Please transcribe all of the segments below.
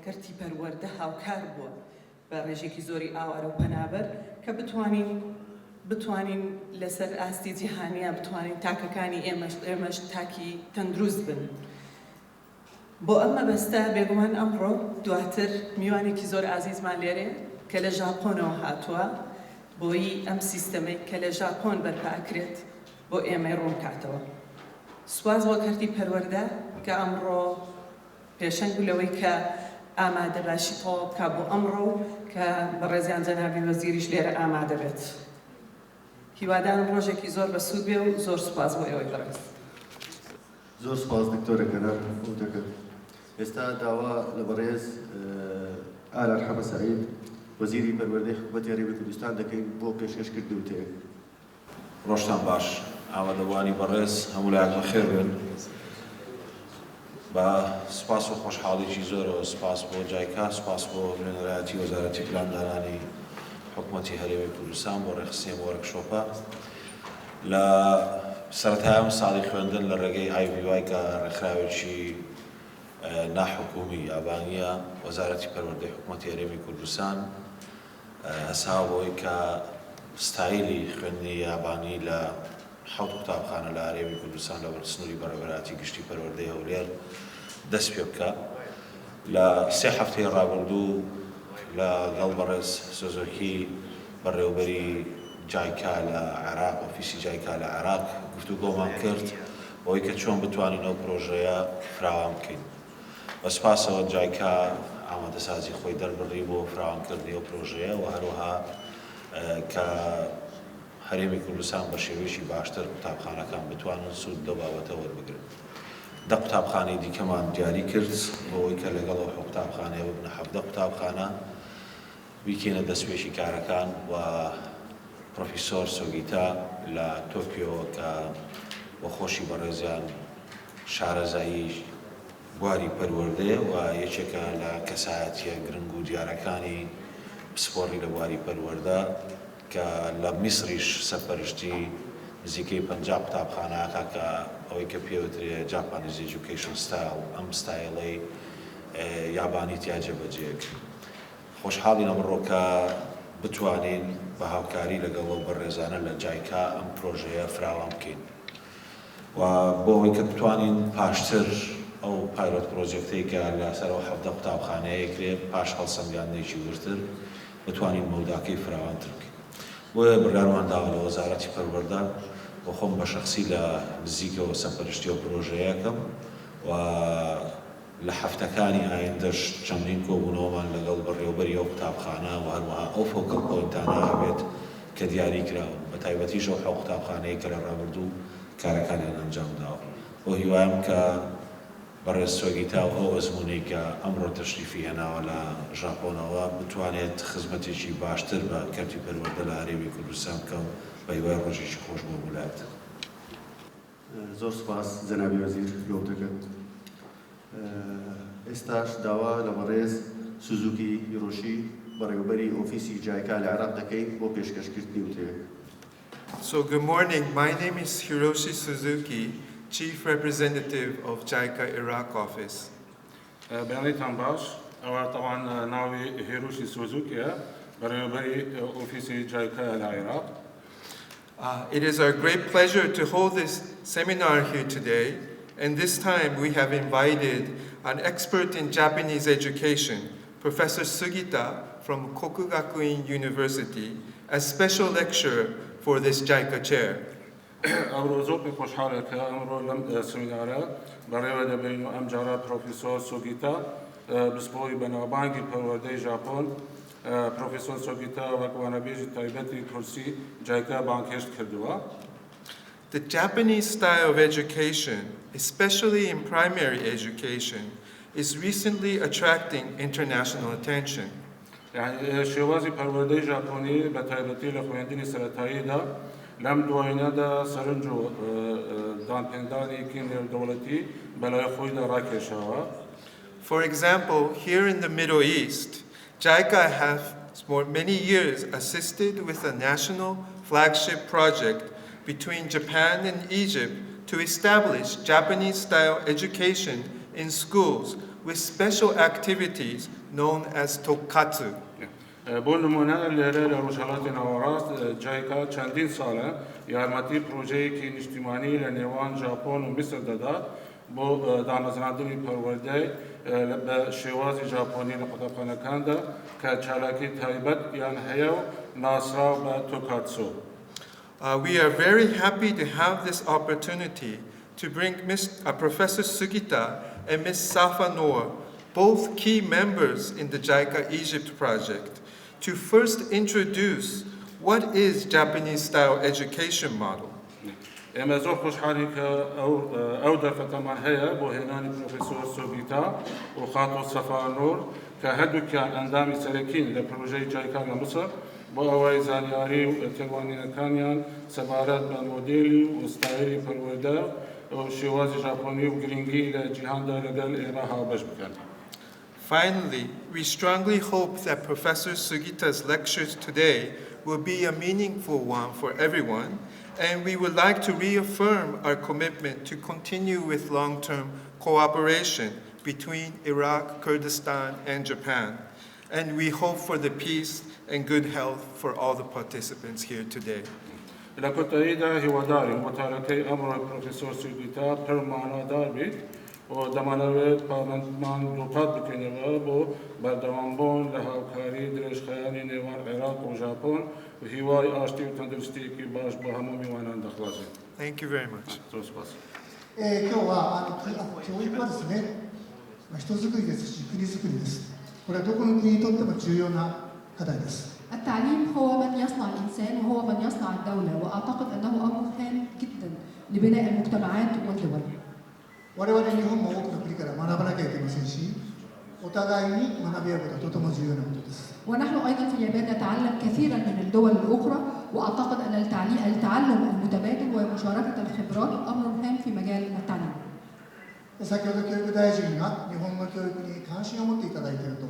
کەرتی پەروەردە هاوکار بووە بە ڕێژێکی زۆری ئاوارە و پەنابەر کە بتوانین لەسەر ئاستی جیهانیە بتوانین تاکەکانی ئێمەش تاکی تەندروست بن. بۆ ئەم مەبەستە بێگومان ئەمڕۆ دواتر میوانێکی زۆر ئازیزمان لێرێ کە لە ژاپۆنەوە هاتووە بۆی ئەم سیستەمەی کە لە ژاپۆن بەرپاکرێت بۆ ئێمە ڕوون کاتەوە. سواز بۆ کەرتی پەروەردە کە ئەمڕۆ پێشەنگ لەوەی کە ئامادە باشی تەواو بکا بۆ ئەمڕۆ کە بەڕێزیان جەنابی وەزیریش لێرە ئامادە بێت. هیوادارم ڕۆژێکی زۆر بەسوود بێ و زۆر سوپاس بۆ ئێوەی بەڕێز. زۆر سپاس دکتۆرە کەنار وتەکەت. ئێستا داوا لە بەڕێز ئالار حەمە سەعید وەزیری پەروەردەی حکوومەتی هەرێمی کوردستان دەکەین بۆ پێشکەشکردنی وتەیەک. ڕۆژتان باش، ئامادەبوانی بەڕێز هەموو لایەک بەخێر بن. بە سپاس و خۆشحاڵیی زۆرەوە سپاس بۆ جایکا، سپاس بۆ نوێنەرایەتی وەزارەتی پلاندانانی حکوومەتی هەرێمی کوردستان بۆ ڕێخستنی وەرکشۆپە. لە سەرەتایە ساڵی خوێندن لە ڕێگەی IVY کە ڕێکخراوێکی ناحکومی یابانیە وەزارەتی پەروەردەی حکوومەتی هەرێمی کوردستان هەسا بۆی کە ستایلی خوێندنی یابانی لە 7 قوتابخانە لە هەرێمی کوردستان لە سنووری بەڕێوەبەراتی گشتی پەروەردەی هەولێر دەست پێ بکە. لە 3 هەفتەی ڕابردوو لەگەڵ بەڕێز سوزوکی بەڕێوەبەری جایکا لە عێراق ئۆفیسی جایکا لە عێراق گفتوگۆمان کرد بۆی کە چۆن بتوانین ئەو پرۆژەیە فراوان بکەین. بە سپاسەوە جایکا ئامادەسازی خۆی دەربڕی بۆ فراوانکردنی ئەو پرۆژەیە و هەروەها کە هەرێمی کوردستان بە شێوەیەکی باشتر قوتابخانەکان بتوانن سوود لەو بابەتە وەربگرن. 10 قوتابخانەی دیکەمان دیاری کرد بۆەوەی کە لەگەڵ ئەو قوتابخانەیە ببنە 17 قوتابخانە بیکەنە دەستپێشی کارەکان و پرۆفیسۆر سۆگیتا لە تۆکیۆ کە بۆ خۆشی بەڕێزیان شارەزایی بواری پەروەردەیە و یەکێکە لە کەسایەتیە گرنگ و دیارەکانی پسپۆڕی لە بواری پەروەردە کە لە میسریش سەرپەرشتی نزیکەی 50 قوتابخانەکە کە ئەوەی کە پێوترێ جاپانیز ئێجوکیشن ستایل ئەم ستایڵەی یابانی تیا جێبەجێک. خۆشحاڵین ئەمڕۆ کە بتوانین بە هاوکاری لەگەڵ ئەو بەڕێزانە لە جایکا ئەم پرۆژەیە فراوان بکەین و بۆ ئەوەی کە بتوانین پاشتر ئەو پایلۆت پرۆژێکتەی کە لەسەرەوە 17 قوتابخانەیە کرێت پاش هەڵسەنگاندنێکی ورتر بتوانین مەوداکەی فراوانتر بکەین. بۆیە بڕیارمان داوە لە وەزارەتی پەروەردە بۆ خۆم بە شەخسی لە نزیکەوە سەرپەرشتی ئەو پرۆژەیەکەم و لە هەفتەکانی ئایندەش چەندین کۆبوونەوەمان لەگەڵ بەڕێوەبەری ئەو قوتابخانە و هەروەها ئەو فۆکەڵ پۆینتانە هەبێت کە دیاری کراوە بە تایبەتیش ئەو 7 قوتابخانەیە کە لە ڕابردوو کارەکانیان ئەنجام داوە. بۆ هیوایم کە بەڕێز سۆگیتا و ئەو ئەزموونەی کە ئەمڕۆ تەشریفی هێناوە لە ژاپۆنەوە بتوانێت خزمەتێکی باشتر بە کەرتی پەروەردە لە هەرێمی کوردستان بکەم بە هیوای ڕۆژێکی خۆش بۆ وڵات. زۆر سپاس جەنابی وەزیر لەوتەکەت. ئێستاش داوا لە بەڕێز سوزوکی هیرۆشی بەڕێوەبەری ئۆفیسی جایکا لە عێراق دەکەین بۆ پێشکەشکردنی وتەیەک. So good morning. My name is Hiroshi Suzuki, Chief Representative of JICA Iraq Office. بيانيتان باش طبعا ناوي هيروشي سوزوكي بري اوفيسي جايكا العراق. It is our great pleasure to hold this seminar here today, and this time we have invited an expert in Japanese education, Professor Sugita from Kokugakuin University, as special lecturer for this JICA chair. امرو زوبي خوشحالة امرو لم سمينارا بريوة بينو ام جارا بروفيسور سوغيتا بسبوي بنابانجي پروردي جابون پروفيسور سوغيتا وكوانا بيجي تايبتي كرسي جايكا بانكشت كردوا. The Japanese style of education, especially in primary education, is recently attracting international attention. يعني شوازي پروردي جابوني بتايبتي لخوينديني سرطاي دا لم دوينه دا سرنجو دان پنداني كينير دولتي بلاي خوي دا راكشوا. For example, here in the Middle East, JICA has for many years assisted with a national flagship project between Japan and Egypt to establish Japanese-style education in schools with special activities known as Tokkatsu. بون نمونه لره لروشالات نواراس جایکا چندین ساله یارمتی پروژه‌ای که اجتماعی لنیوان ژاپن و مصر داد با دانشجویان پرورده به شواز ژاپنی لقطعان کنده که چالاکی تایبت یان هیو ناسرا به توکاتسو. We are very happy to have this opportunity to bring Professor Sugita and Ms. Safa Noor, both key members in the JICA Egypt project, to first introduce what is Japanese-style education model. اما زور خوشحالی که او دفتمان هیا با هنانی پروفسور سوگیتا و خاطو صفا نور که هدو کان اندامی سرکین لپروژه جایکا مصر با اوای زانیاری و تلوانی کانیان سبارت با مدلی و استایلی پرورده و شواز ژاپنی و گرینگی لجهان دارگل ایراها بش بکن. Finally, we strongly hope that Professor Sugita's lectures today will be a meaningful one for everyone, and we would like to reaffirm our commitment to continue with long-term cooperation between Iraq, Kurdistan, and Japan. And we hope for the peace and good health for all the participants here today. لكن تأييدا هو داري متاركي أمر البروفيسور سوغيتا برمانا داربي ودمانويت بارلمان دوقات بكينيوا بو بردوانبون لهاوكاري درش خياني نيوان العراق وجابون وهواي آشتي وتندرستي كي باش بهمو ميوانان دخلازي. Thank you very much. 今日は教育はですね、人づくりですし国づくりです。これはどこの国にとっても重要な課題です。 التعليم هو من يصنع الإنسان وهو من يصنع الدولة، وأعتقد أنه أمر هام جدا لبناء المجتمعات والدول. 我々日本も多くの国から学ばなきゃいけませんし、お互いに学び合うことはとても重要なことです。 ونحن أيضا في اليابان نتعلم كثيرا من الدول الأخرى، وأعتقد أن التعلم المتبادل ومشاركة الخبرات أمر هام في مجال التعليم. 先ほど教育大臣が日本の教育に関心を持っていただいていると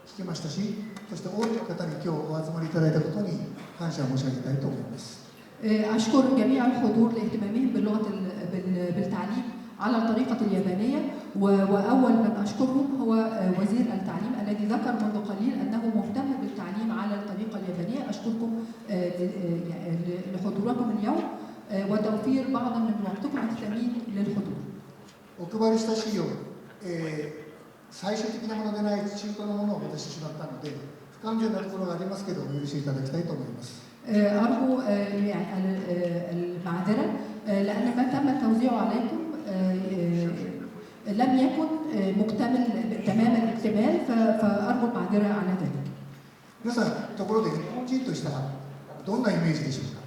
聞きましたし、そして多くの方に今日お集まりいただいたことに感謝を申し上げたいと思います。 أشكر جميع الحضور لاهتمامهم بالتعليم على الطريقة اليابانية، وأول من أشكرهم هو وزير التعليم الذي ذكر منذ قليل أنه مهتم بالتعليم على الطريقة اليابانية. أشكركم لحضوركم اليوم وتوفير بعضا من وقتكم الثمين للحضور. お配りした資料、最終的なものでない中途のものをお渡ししてしまったので、不完全なところがありますけど、お許しいただきたいと思います。 أرجو المعذرة لأن ما تم توزيعه عليكم لم يكن مكتمل تمام الاكتمال، فأرجو المعذرة على ذلك. 皆さん、ところで日本人としたらどんなイメージでしょうか。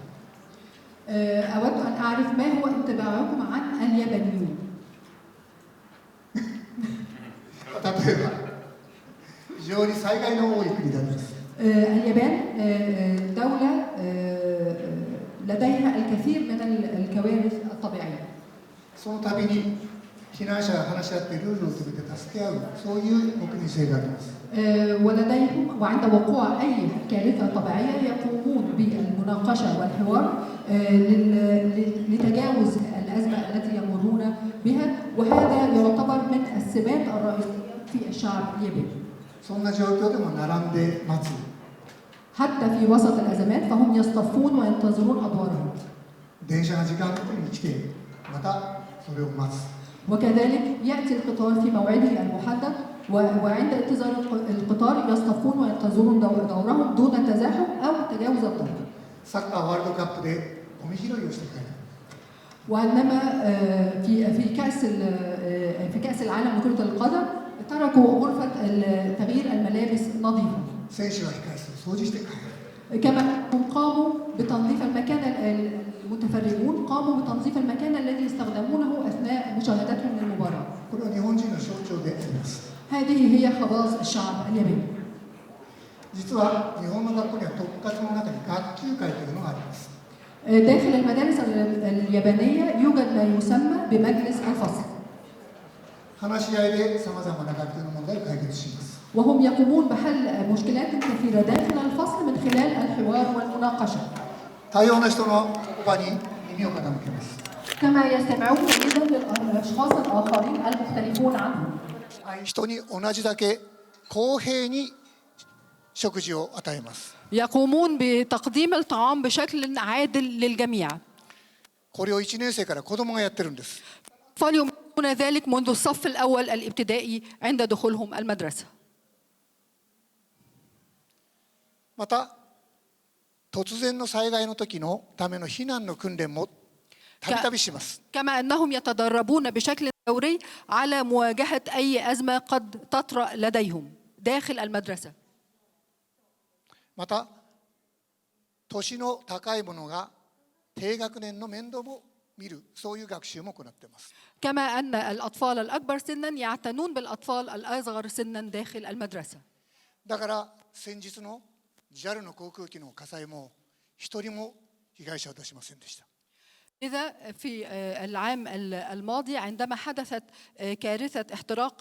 أود أن أعرف ما هو انطباعكم عن اليابانيون. 例えば、非常に災害の多い国であります。 اليابان دولة لديها الكثير من الكوارث الطبيعية. その度に避難者が話し合ってルールを決めて助け合う、そういう国民性があります。 ولديهم وعند وقوع أي كارثة طبيعية يقومون بالمناقشة والحوار لتجاوز الأزمة التي يمرون بها، وهذا يعتبر من السمات الرئيسية في الشعب الياباني. そんな状況でも並んで待つ。 حتى في وسط الأزمات فهم يصطفون وينتظرون أدوارهم. 電車が時間通りに来て、またそれを待つ。 وكذلك يأتي القطار في موعده المحدد، وعند انتظار القطار يصطفون وينتظرون دورهم دون تزاحم أو تجاوز الدور. サッカーワールドカップでゴミ拾いをして帰る。 وإنما في كأس العالم لكرة القدم تركوا غرفة تغيير الملابس نظيفة. 選手は控室を掃除して帰る。 كما قاموا بتنظيف المكان، المتفرجون قاموا بتنظيف المكان الذي يستخدمونه أثناء مشاهدتهم للمباراة. これは日本人の象徴であります。 هذه هي خواص الشعب الياباني. 実は日本の学校には特活の中に学級会というのがあります。 داخل المدارس اليابانية يوجد ما يسمى بمجلس الفصل. 話し合いでさまざまな学級の問題を解決します。 وهم يقومون بحل مشكلات كثيرة داخل الفصل من خلال الحوار والمناقشة. 多様な人の言葉に耳を傾けます。 كما يستمعون جيدا للأشخاص الآخرين المختلفون عنهم. 人に同じだけ公平に食事を与えます。 يقومون بتقديم الطعام بشكل عادل للجميع. これを1年生から子供がやってるんです。 فليمارسون ذلك منذ الصف الأول الابتدائي عند دخولهم المدرسة. また突然の災害の時のための避難の訓練もたびたびします。 كما أنهم يتدربون بشكل دوري على مواجهة أي أزمة قد تطرأ لديهم داخل المدرسة. また年の高い者が低学年の面倒も見る、そういう学習も行っています。 كما أن الأطفال الأكبر سنا يعتنون بالأطفال الأصغر سنا داخل المدرسة. だから先日の JAL の航空機の火災も一人も被害者を出しませんでした。 إذا في العام الماضي عندما حدثت كارثة احتراق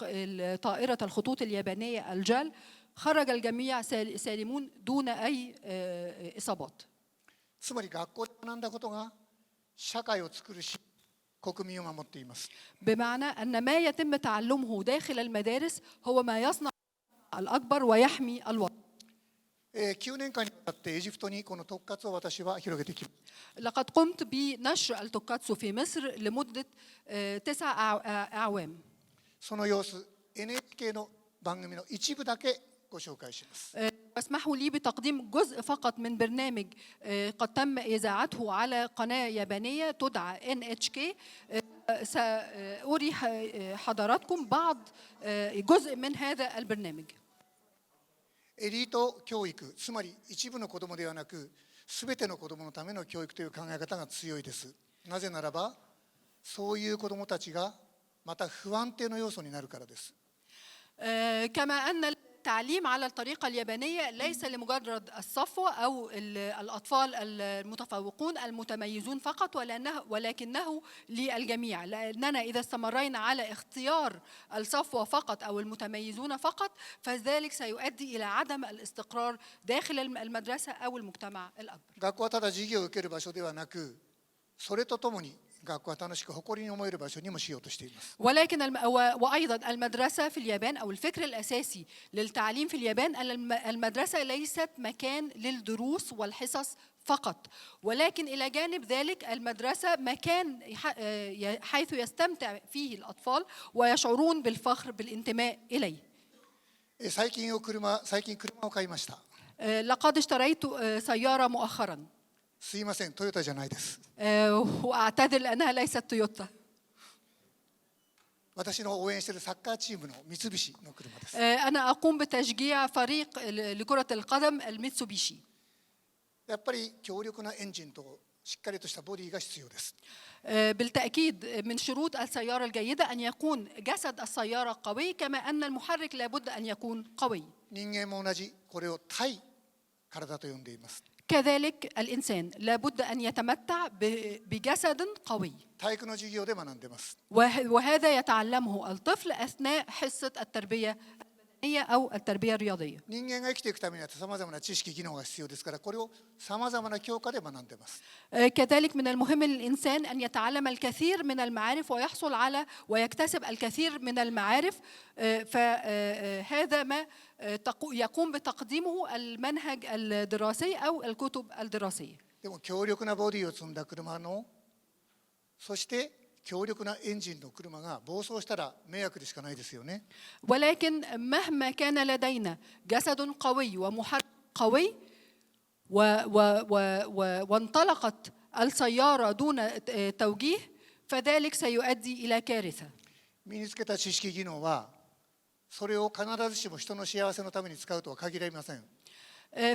طائرة الخطوط اليابانية الجال خرج الجميع سالمون دون أي إصابات. つまり学校で学んだことが社会を作るし国民を守っています。 بمعنى أن ما يتم تعلمه داخل المدارس هو ما يصنع الأكبر ويحمي الوطن. 9年間にわたってエジプトにこの特活を私は広げてきました。 لقد قمت بنشر التوكاتسو في مصر لمدة 9 أعوام. その様子 NHK の番組の一部だけご紹介します。 اسمحوا لي بتقديم جزء فقط من برنامج قد تم إذاعته على قناة يابانية تدعى NHK. سأري حضراتكم بعض جزء من هذا البرنامج. エリート教育、つまり一部の子どもではなくすべての子どものための教育という考え方が強いです。なぜならばそういう子どもたちがまた不安定の要素になるからです。 كما أن التعليم على الطريقة اليابانية ليس لمجرد الصفوة أو الأطفال المتفوقون المتميزون فقط ولكنه للجميع، لأننا إذا استمرينا على اختيار الصفوة فقط أو المتميزون فقط فذلك سيؤدي إلى عدم الاستقرار داخل المدرسة أو المجتمع الأكبر. 学校はただ授業を受ける場所ではなく、それとともに学校は楽しく誇りに思える場所にもしようとしています。 ولكن وأيضا المدرسة في اليابان أو الفكر الأساسي للتعليم في اليابان أن المدرسة ليست مكان للدروس والحصص فقط، ولكن إلى جانب ذلك المدرسة مكان حيث يستمتع فيه الأطفال ويشعرون بالفخر بالانتماء إليه. 最近車を買いました。 لقد اشتريت سيارة مؤخرا. すいません、トヨタじゃないです。 وأعتذر لأنها ليست تويوتا. 私の応援しているサッカーチームの三菱の車です。 أنا أقوم بتشجيع فريق لكرة القدم الميتسوبيشي. やっぱり強力なエンジンとしっかりとしたボディが必要です。 بالتأكيد من شروط السيارة الجيدة أن يكون جسد السيارة قوي كما أن المحرك لابد أن يكون قوي. 人間も同じ、これを体体と呼んでいます。 كذلك الإنسان لابد أن يتمتع بجسد قوي. 体育の授業で学んでいます。 وهذا يتعلمه الطفل أثناء حصة التربية البدنية أو التربية الرياضية. 人間が生きていくためにはさまざまな知識技能が必要ですから、これをさまざまな教科で学んでいます。 كذلك من المهم للإنسان أن يتعلم الكثير من المعارف ويحصل على ويكتسب الكثير من المعارف، فهذا ما يقوم بتقديمه المنهج الدراسي أو الكتب الدراسية. でも強力なボディを積んだ車の、そして強力なエンジンの車が暴走したら迷惑でしかないですよね。 ولكن مهما كان لدينا جسد قوي ومحرك قوي وانطلقت السيارة دون توجيه فذلك سيؤدي إلى كارثة. 身につけた知識技能はそれを必ずしも人の幸せのために使うとは限りません。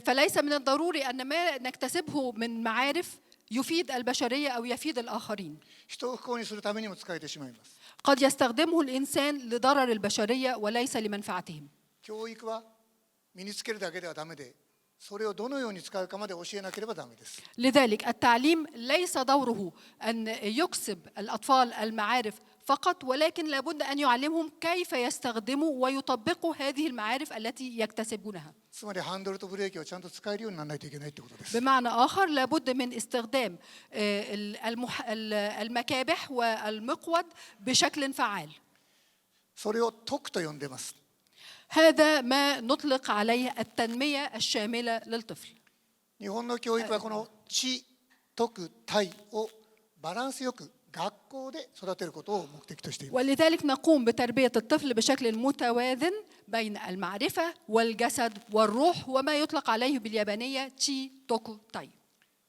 فليس من الضروري أن ما نكتسبه من معارف يفيد البشرية أو يفيد الآخرين. 人を不幸にするためにも使えてしまいます。 قد يستخدمه الإنسان لضرر البشرية وليس لمنفعتهم. 教育は身につけるだけではダメで、それをどのように使うかまで教えなければダメです。 لذلك التعليم ليس دوره أن يكسب الأطفال المعارف فقط، ولكن لابد أن يعلمهم كيف يستخدموا ويطبقوا هذه المعارف التي يكتسبونها. つまりハンドルとブレーキをちゃんと使えるようにならないといけないということです。 بمعنى آخر لابد من استخدام المكابح والمقود بشكل فعال. それを徳と呼んでいます。 هذا ما نطلق عليه التنمية الشاملة للطفل. 日本の教育はこの知、徳、体をバランスよく学校で育てることを目的としています。 ولذلك نقوم بتربية الطفل بشكل متوازن بين المعرفة والجسد والروح وما يطلق عليه باليابانية تشي توكو تاي.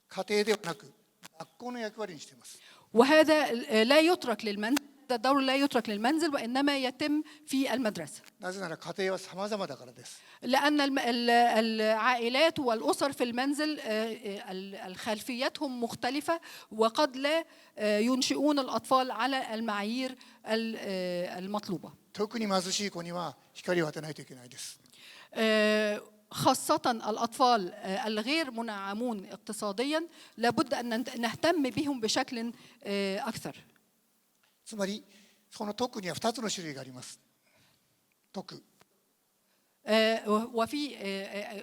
家庭ではなく学校の役割にしています。 وهذا لا يترك للمنزل، هذا الدور لا يترك للمنزل وإنما يتم في المدرسة. なぜなら家庭は様々だからです。 لأن العائلات والأسر في المنزل خلفيتهم مختلفة وقد لا ينشئون الأطفال على المعايير المطلوبة. 特に貧しい子には光を当てないといけないです。 خاصة الأطفال الغير منعمون اقتصاديا لابد أن نهتم بهم بشكل أكثر. つまりその徳には2つの種類があります。徳。 وفي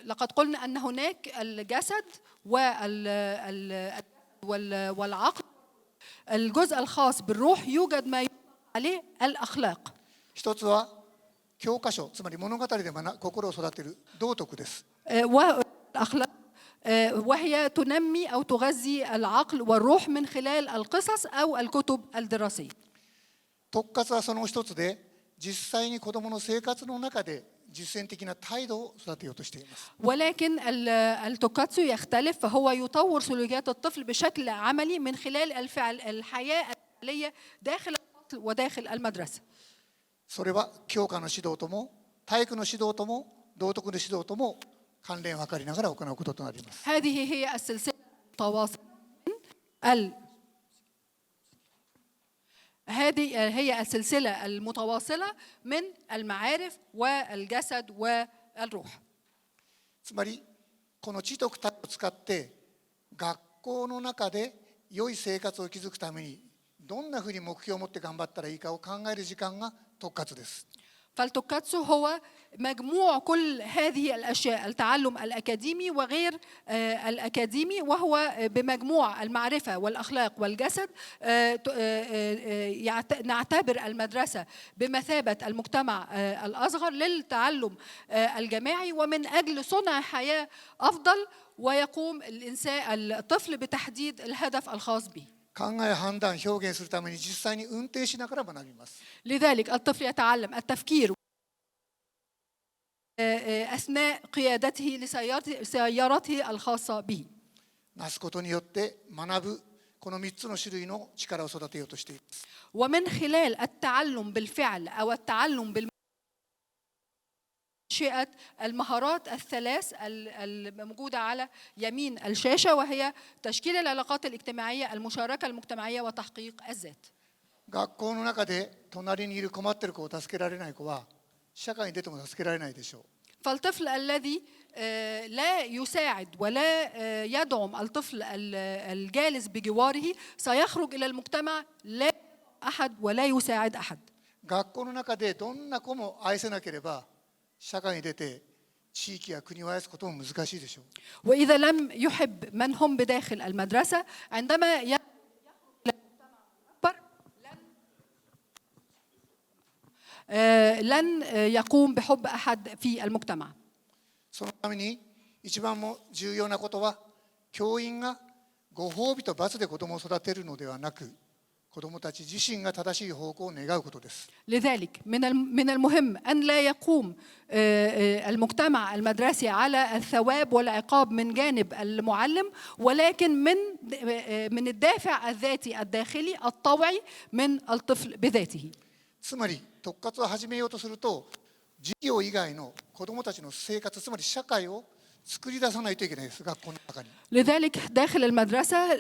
لقد قلنا أن هناك الجسد والعقل. الجزء الخاص بالروح يوجد ما يطلق عليه الأخلاق. 一つは教科書、つまり物語で心を育てる道徳です。 والأخلاق وهي تنمي أو تغذي العقل والروح من خلال القصص أو الكتب الدراسية. 徳活はその一つで、実際に子どもの生活の中で実践的な態度を育てようとしています。 ولكن التوكاتسو يختلف، فهو يطور سلوكيات الطفل بشكل عملي من خلال الحياة الفعلية داخل الفصل وداخل المدرسة. それは教科の指導とも体育の指導とも道徳の指導とも関連を図りながら行うこととなります。 هذه هي السلسلة المتواصلة هذه هي السلسلة المتواصلة من المعارف والجسد والروح. つまりこの知徳体を使って学校の中で良い生活を築くためにどんなふうに目標を持って頑張ったらいいかを考える時間が徳活です。 فالتوكاتسو هو مجموع كل هذه الأشياء، التعلم الأكاديمي وغير الأكاديمي، وهو بمجموع المعرفة والأخلاق والجسد. نعتبر المدرسة بمثابة المجتمع الأصغر للتعلم الجماعي ومن أجل صنع حياة أفضل، ويقوم الطفل بتحديد الهدف الخاص به. 考え、判断、表現するために実際に運転しながら学びます。 لذلك الطفل يتعلم التفكير أثناء قيادته لسيارته الخاصة به. なすことによって学ぶこの3つの種類の力を育てようとしています。 ومن خلال التعلم بالفعل أو التعلم بالمنشئة المهارات الثلاث الموجودة على يمين الشاشة، وهي تشكيل العلاقات الاجتماعية، المشاركة المجتمعية، وتحقيق الذات. 学校の中で隣にいる困っている子を助けられない子は社会に出ても助けられないでしょう。 فالطفل الذي لا يساعد ولا يدعم الطفل الجالس بجواره سيخرج إلى المجتمع لا أحد ولا يساعد أحد. 学校の中でどんな子も愛せなければ社会に出て地域や国を愛すことも難しいでしょう。 وإذا لم يحب من هم بداخل المدرسة عندما يخرج إلى المجتمع الأكبر لن يقوم بحب أحد في المجتمع. そのために一番も重要なことは教員がご褒美と罰で子どもを育てるのではなく、子どもたち自身が正しい方向を願うことです。 لذلك من المهم أن لا يقوم المجتمع المدرسي على الثواب والعقاب من جانب المعلم، ولكن من الدافع الذاتي الداخلي الطوعي من الطفل بذاته. つまり特活を始めようとすると授業以外の子どもたちの生活、つまり社会を作り出さないといけないです、学校の中に。 لذلك داخل المدرسة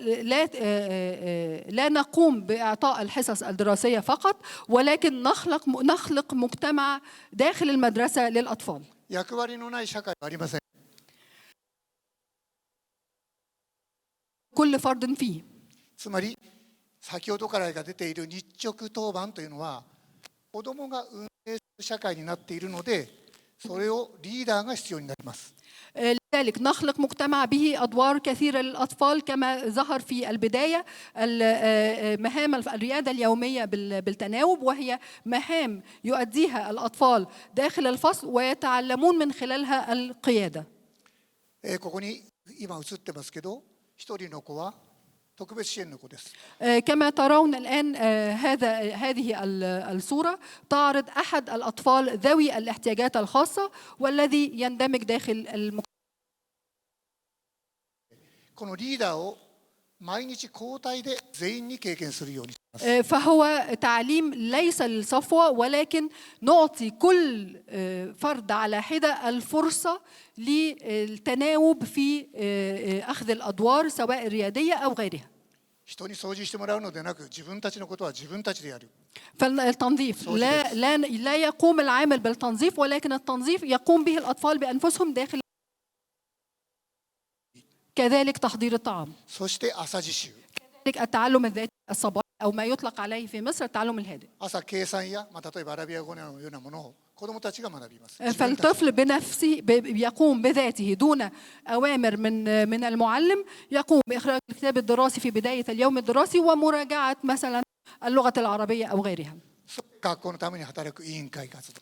لا نقوم بإعطاء الحصص الدراسية فقط، ولكن نخلق مجتمع داخل المدرسة للأطفال. 役割のない社会はありません。 كل فرد فيه. つまり先ほどからが出ている日直当番というのは子どもが運営する社会になっているので、それをリーダーが必要になります。ذلك نخلق مجتمع به أدوار كثيرة للأطفال كما ظهر في البداية. مهام الريادة اليومية بالتناوب، وهي مهام يؤديها الأطفال داخل الفصل ويتعلمون من خلالها القيادة. ここに今映ってますけど、一人の子は特別支援の子です。 كما ترون الآن هذه الصورة تعرض أحد الأطفال ذوي الاحتياجات الخاصة والذي يندمج داخل المجتمع. このリーダーを毎日交代で全員に経験するように。 فهو تعليم ليس للصفوة، ولكن نعطي كل فرد على حدة الفرصة للتناوب في أخذ الأدوار سواء الريادية أو غيرها. 人に掃除してもらうのでなく、自分たちのことは自分たちでやる。 فالتنظيف لا يقوم العامل بالتنظيف، ولكن التنظيف يقوم به الأطفال بأنفسهم داخل. كذلك تحضير الطعام. そして朝自習。 كذلك التعلم الذاتي الصباحي أو ما يطلق عليه في مصر التعلم الهادئ. 朝計算や、例えばアラビア語のようなものを子どもたちが学びます。 فالطفل بنفسه يقوم بذاته دون أوامر من المعلم، يقوم بإخراج الكتاب الدراسي في بداية اليوم الدراسي ومراجعة مثلا اللغة العربية أو غيرها. 学校のために働く委員会活動。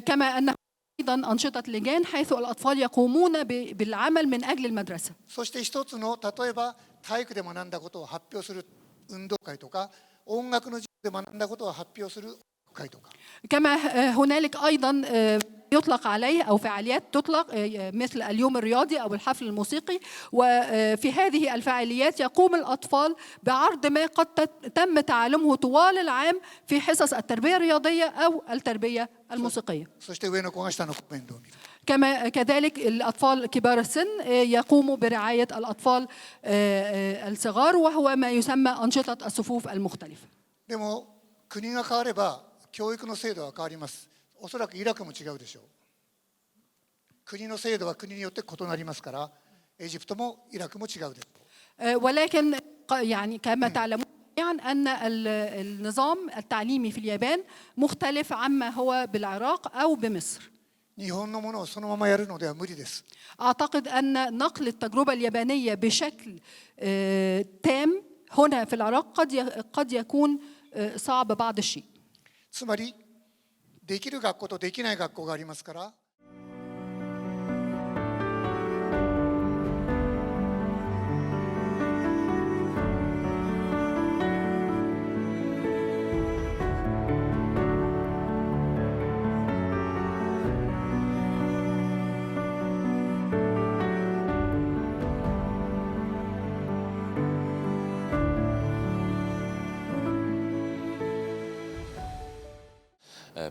كما أنه أيضا أنشطة لجان حيث الأطفال يقومون بالعمل من أجل المدرسة. そして一つの例えば体育で学んだことを発表する運動会とか、音楽の授業で学んだことを発表する会とか。 كما هنالك أيضا يطلق عليه أو فعاليات تطلق مثل اليوم الرياضي أو الحفل الموسيقي، وفي هذه الفعاليات يقوم الأطفال بعرض ما قد تم تعلمه طوال العام في حصص التربية الرياضية أو التربية الموسيقية. そして上の子が下の子面倒を見る。 كذلك الأطفال كبار السن يقوموا برعاية الأطفال الصغار، وهو ما يسمى أنشطة الصفوف المختلفة. でも国が変われば教育の制度は変わります。おそらくイラクも違うでしょう。国の制度は国によって異なりますから、エジプトもイラクも違うでしょう。 ولكن يعني كما تعلمون أن النظام التعليمي في اليابان مختلف عما هو بالعراق أو بمصر. 日本のものをそのままやるのでは無理です。 أعتقد أن نقل التجربة اليابانية بشكل تام هنا في العراق قد يكون صعب بعض الشيء. つまりできる学校とできない学校がありますから。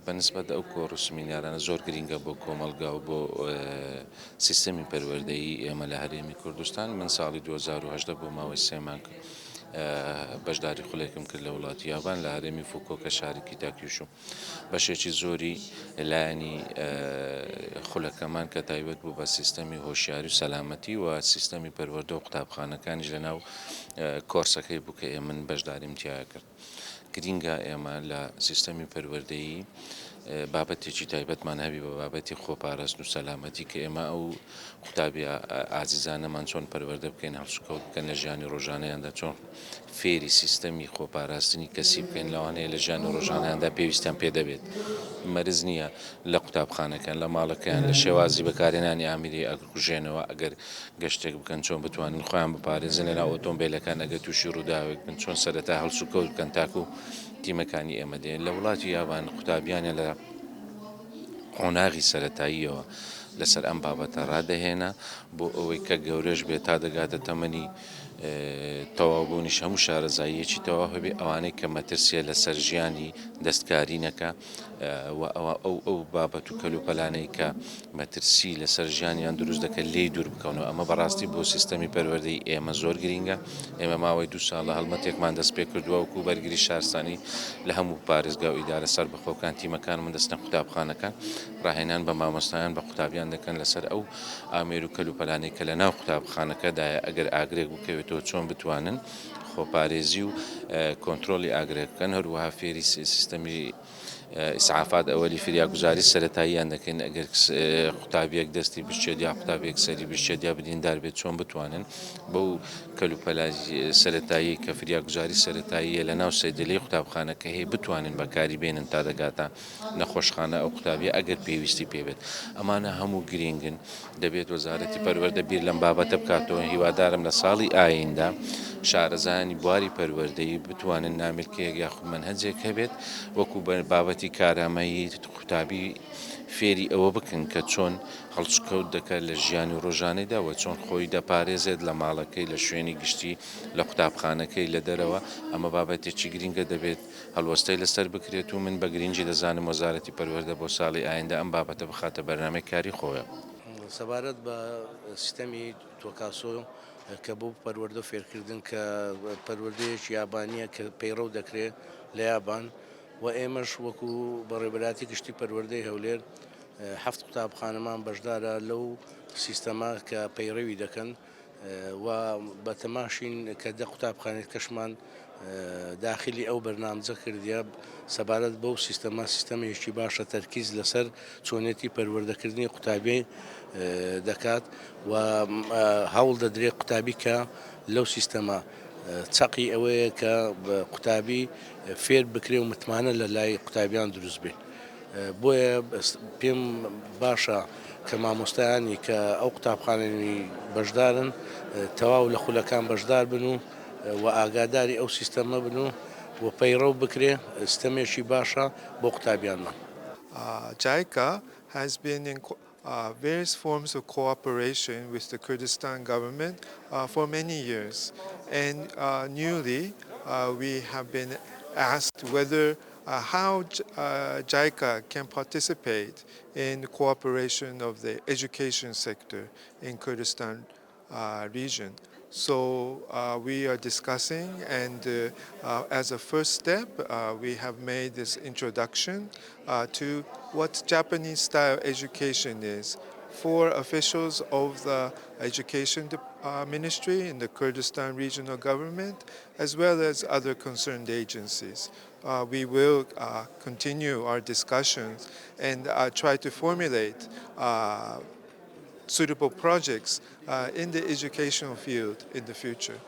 بالنسبة لأوكو رسمينيار أنا زور جرينجا بو كومالجا وبو سيستمي پروردهی ئێمە لە هەرێمی کوردستان من ساڵی 2018 بۆ ماوەی 3 مانگ بەشداری خولێکم کرد لە وڵاتی یابان لە هەرێمی فوکۆ کە شارێکی تاکیوش و بەشێکی زۆری لایەنی خولەکەمان کە تایبەت بوو بە سیستەمی هۆشیاری و سەلامەتی و سیستەمی پەروەردە و قوتابخانەکانیش لەناو کۆرسەکەی بوو کە ئێمە بەشداریم تیا کرد. گرینگە ئێمە لە سیستەمی پەروەردەیی بابەتێکی تایبەتمان هەبی بە بابەتی خۆپاراستن و سەلامەتی کە ئێمە ئەو قوتابی ئازیزانەمان چۆن پەروەردە بکەین هەڵسوکەوت بکەن لە ژیانی ڕۆژانەیاندا چۆن فێری سیستەمی خۆپاراستنی کەسی بکەین لەوانەیە لە ژیانی ڕۆژانەیاندا پێویستیان پێ دەبێت مەرز نییە لە قوتابخانەکان لە ماڵەکەیان لە شێوازی بەکارهێنانی ئامیری ئەگروژێنەوە ئەگەر گەشتێک بکەن چۆن بتوانن خۆیان بپارێزن لەناو ئۆتۆمبیلەکان ئەگەر تووشی ڕووداوێک بن چۆن سەرەتا هەڵسوکەوت بکەن تاکو تیمەکانی ئێمە دێن لە وڵاتی یابان قوتابیانە لە قۆناغی سەرەتاییەوە لەسەر ئەم بابەتە ڕادەهێنا بۆ ئەوەی کە گەورەش بێت تا دەگاتە تەمەنی تەواوبوونیش هەموو شارەزاییەکی تەواو هەبێ ئەوانەی کە مەترسیە لەسەر ژیانی دەستکاری نەکە ئەو بابەت و کەلوپەلانەی کە مەترسی لەسەر ژیانیان دروست دەکەن لێی دوور بکەونەوە ئەمە بەڕاستی بۆ سیستەمی پەروەردەی ئێمە زۆر گرینگە ئێمە ماوەی 2 ساڵ لە هەڵمەتێکمان دەست پێ کردووە وەکو بەرگری شارستانی لە هەموو پارێزگا و ئیدارە سەربەخۆکان تیمەکانمان دەستنە قوتابخانەکان ڕاهێنان بە مامۆستایان بە قوتابیان دەکەن لەسەر ئەو ئامێر و کەلوپەلانەی کە لەناو قوتابخانەکەدایە ئەگەر ئاگرێک بکەوێتەوە چۆن بتوانن خۆپارێزی و کۆنتترۆلی ئاگرێکەکەن هەروەها فێری سیستەمی ئیسعافات ئەوەلی فریاگوزاری سەرەتاییان دەکەن ئەگەر قوتابیەک دەستی بشێت یا قوتابێک سەری بشێت یا بریندار بێت چۆن بتوانن بەو کەلوپەلاژی سەرەتایی کە فریاگوزاری سەرەتاییە لە ناو سەیدلەی قوتابخانەکە هەیە بتوانن بەکاری بێنن تا دەگاتە نەخۆشخانە ئەو قوتابیە ئەگەر پێویستی پێبێت ئەمانە هەموو گرنگن دەبێت وەزارەتی پەروەردە بیر لەم بابەتە بکاتەوە هیوادارم لە ساڵی ئایندا شارەزانی بواری پەروەردەیی بتوانن ناملکەیەک یاخود منهەجێک هەبێت وەکو بابەتی کارامەیی قوتابی فێری ئەوە بکەن کە چۆن هەڵسوکەوت دەکات لە ژیانی و ڕۆژانەیدا و چۆن خۆی دەپارێزێت لە ماڵەکەی لە شوێنی گشتی لە قوتابخانەکەی لە دەرەوە ئەمە بابەتێکی گرنگە دەبێت هەڵوەستەی لەسەر بکرێت و من بە گرنگی دەزانم وەزارەتی پەروەردە بۆ ساڵی ئایندا ئەم بابەتە بخاتە بەرنامەی کاری خۆیە. سەبارەت بە سیستەمی تۆکاسۆ کە بۆ پەروەردە فێرکردن کە پەروەردەیەکی یابانیە کە پەیڕەو دەکرێت لە یابان و ئێمەش وەکو بەڕێبەراتی گشتی پەروەردەی هەولێر 7 قوتابخانەمان بەشدارە لەو سیستەما کە پەیڕەوی دەکەن و بە تەماشین کە دە قوتابخانێت کەشمان داخلی ئەو بەرنامجە کردیە سەبارەت بەو سیستەمێکی باشە تەرکیز لەسەر چۆنێتی پەروەردەکردنی قوتابی دەکات و هەوڵ دەدرێت قوتابی کە لەو سیستەما چەقی ئەوەیە کە قوتابی فێر بکرێ و متمانە لە لای قوتابیان دروست بێ بۆیە پێم باشە کە مامۆستایانی کە ئەو قوتابخانەی بەشدارن تەواو لە خولەکان بەشدار بن و ئاگاداری ئەو سیستەمە بن و پەیڕەو بکرێ سیستەمێکی باشە بۆ قوتابیانمان. JICA has been in various forms of cooperation with the Kurdistan government for many years, and newly we have been asked whether how JICA can participate in the cooperation of the education sector in Kurdistan region. So we are discussing, and as a first step, we have made this introduction to what Japanese-style education is for officials of the education ministry in the Kurdistan regional government, as well as other concerned agencies. We will continue our discussions and try to formulate suitable projects in the educational field in the future.